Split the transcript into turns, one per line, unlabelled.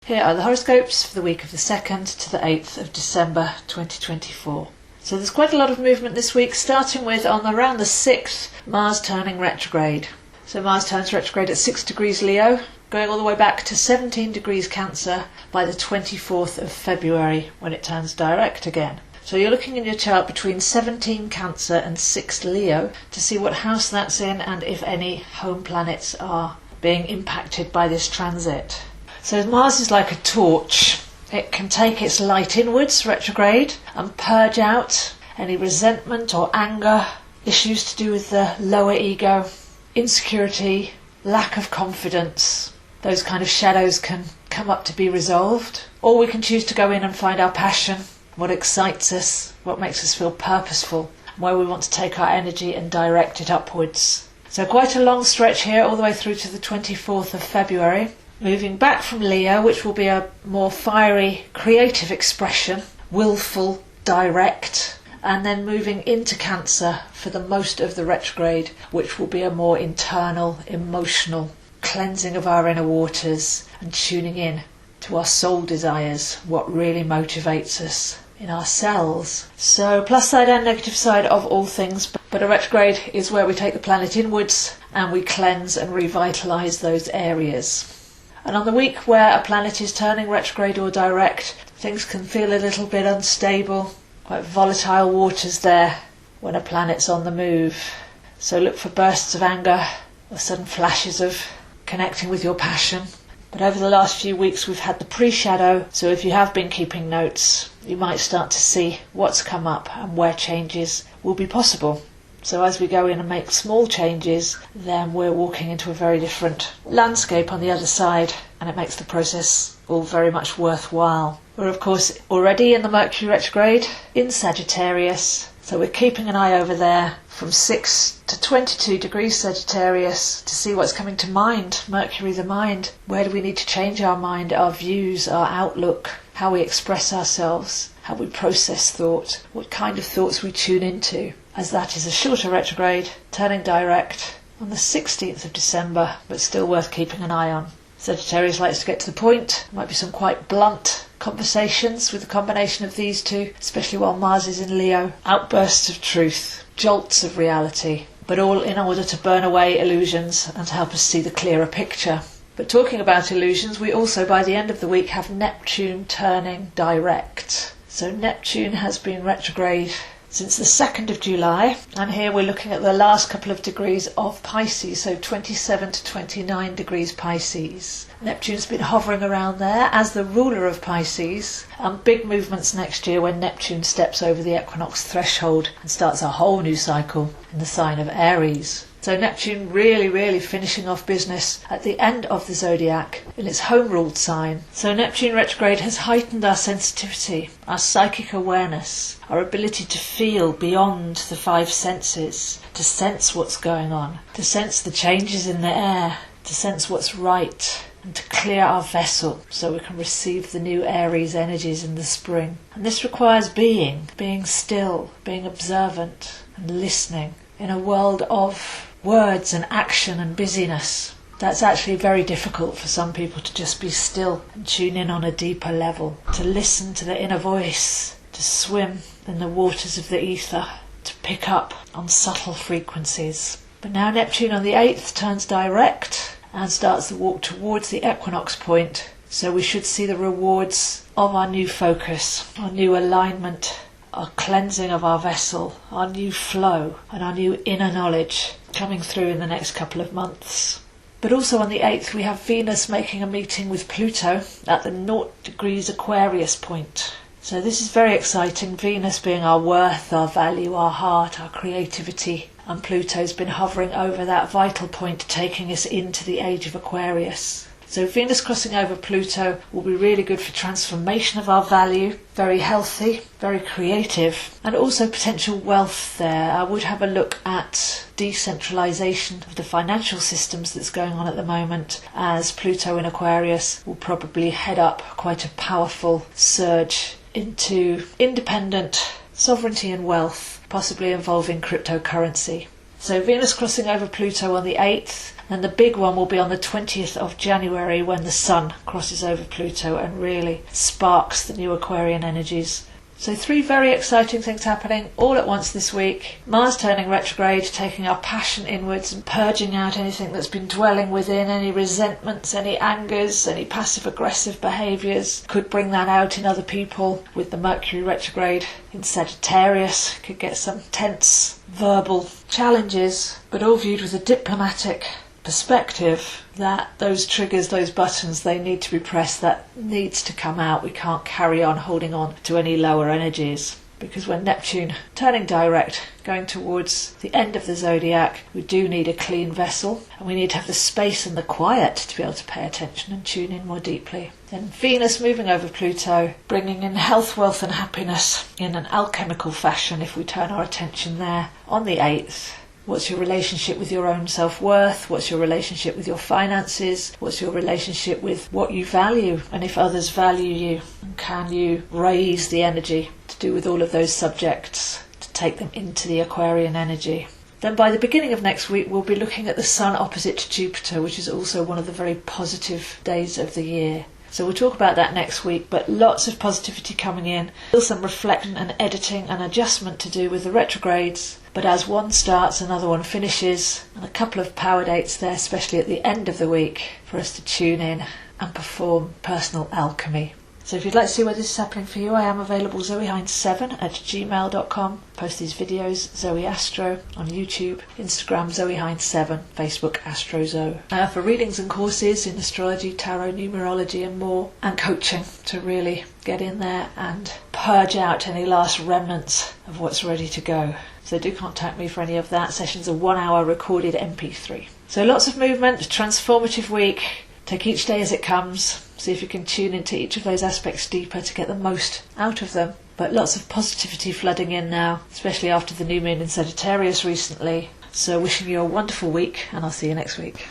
Here are the horoscopes for the week of the 2nd to the 8th of December 2024. So there's quite a lot of movement this week, starting with on around the 6th, Mars turning retrograde. So Mars turns retrograde at 6 degrees Leo, going all the way back to 17 degrees Cancer by the 24th of February when it turns direct again. So you're looking in your chart between 17 Cancer and 6 Leo to see what house that's in and if any home planets are being impacted by this transit. So Mars is like a torch. It can take its light inwards, retrograde, and purge out any resentment or anger, issues to do with the lower ego, insecurity, lack of confidence. Those kind of shadows can come up to be resolved. Or we can choose to go in and find our passion, what excites us, what makes us feel purposeful, where we want to take our energy and direct it upwards. So quite a long stretch here, all the way through to the 24th of February. Moving back from Leo, which will be a more fiery, creative expression, willful, direct, and then moving into Cancer for the most of the retrograde, which will be a more internal, emotional cleansing of our inner waters and tuning in to our soul desires, what really motivates us in ourselves. So plus side and negative side of all things, but a retrograde is where we take the planet inwards and we cleanse and revitalise those areas. And on the week where a planet is turning retrograde or direct, things can feel a little bit unstable, quite volatile waters there when a planet's on the move. So look for bursts of anger or sudden flashes of connecting with your passion. But over the last few weeks we've had the pre-shadow, so if you have been keeping notes, you might start to see what's come up and where changes will be possible. So as we go in and make small changes, then we're walking into a very different landscape on the other side, and it makes the process all very much worthwhile. We're of course already in the Mercury retrograde in Sagittarius, so we're keeping an eye over there from 6 to 22 degrees Sagittarius to see what's coming to mind, Mercury the mind. Where do we need to change our mind, our views, our outlook, how we express ourselves, how we process thought, what kind of thoughts we tune into, as that is a shorter retrograde, turning direct on the 16th of December, but still worth keeping an eye on. Sagittarius likes to get to the point. There might be some quite blunt conversations with the combination of these two, especially while Mars is in Leo. Outbursts of truth, jolts of reality, but all in order to burn away illusions and to help us see the clearer picture. But talking about illusions, we also by the end of the week have Neptune turning direct. So Neptune has been retrograde since the 2nd of July, and here we're looking at the last couple of degrees of Pisces, so 27 to 29 degrees Pisces. Neptune's been hovering around there as the ruler of Pisces, and big movements next year when Neptune steps over the equinox threshold and starts a whole new cycle in the sign of Aries. So Neptune really finishing off business at the end of the zodiac in its home-ruled sign. So Neptune retrograde has heightened our sensitivity, our psychic awareness, our ability to feel beyond the five senses, to sense what's going on, to sense the changes in the air, to sense what's right, and to clear our vessel so we can receive the new Aries energies in the spring. And this requires being still, being observant and listening in a world of words and action and busyness. That's actually very difficult for some people, to just be still and tune in on a deeper level, to listen to the inner voice, to swim in the waters of the ether, to pick up on subtle frequencies. But now Neptune on the 8th turns direct and starts the walk towards the equinox point, so we should see the rewards of our new focus, our new alignment, our cleansing of our vessel, our new flow and our new inner knowledge coming through in the next couple of months. But also on the 8th we have Venus making a meeting with Pluto at the 0 degrees Aquarius point. So this is very exciting, Venus being our worth, our value, our heart, our creativity, and Pluto's been hovering over that vital point, taking us into the age of Aquarius. So Venus crossing over Pluto will be really good for transformation of our value, very healthy, very creative, and also potential wealth there. I would have a look at decentralization of the financial systems that's going on at the moment, as Pluto in Aquarius will probably head up quite a powerful surge into independent sovereignty and wealth, possibly involving cryptocurrency. So Venus crossing over Pluto on the 8th, and the big one will be on the 20th of January when the Sun crosses over Pluto and really sparks the new Aquarian energies. So 3 very exciting things happening all at once this week. Mars turning retrograde, taking our passion inwards and purging out anything that's been dwelling within, any resentments, any angers, any passive-aggressive behaviours. Could bring that out in other people. With the Mercury retrograde in Sagittarius, could get some tense verbal challenges, but all viewed with a diplomatic perspective that those triggers, those buttons, they need to be pressed. That needs to come out. We can't carry on holding on to any lower energies, because when Neptune turning direct, going towards the end of the zodiac, we do need a clean vessel, and we need to have the space and the quiet to be able to pay attention and tune in more deeply. Then Venus moving over Pluto, bringing in health, wealth and happiness in an alchemical fashion if we turn our attention there on the 8th. What's your relationship with your own self-worth? What's your relationship with your finances? What's your relationship with what you value, and if others value you? And can you raise the energy to do with all of those subjects, to take them into the Aquarian energy? Then by the beginning of next week, we'll be looking at the Sun opposite Jupiter, which is also one of the very positive days of the year. So we'll talk about that next week, but lots of positivity coming in. Still some reflection and editing and adjustment to do with the retrogrades. But as one starts, another one finishes, and a couple of power dates there, especially at the end of the week, for us to tune in and perform personal alchemy. So if you'd like to see where this is happening for you, I am available zoehines7@gmail.com. Post these videos, Zoe Astro, on YouTube, Instagram Zoehines7, Facebook AstroZoe. I offer readings and courses in astrology, tarot, numerology and more, and coaching to really get in there and purge out any last remnants of what's ready to go. So do contact me for any of that. Sessions are 1 hour recorded MP3. So lots of movement, transformative week. Take each day as it comes. See if you can tune into each of those aspects deeper to get the most out of them. But lots of positivity flooding in now, especially after the new moon in Sagittarius recently. So wishing you a wonderful week, and I'll see you next week.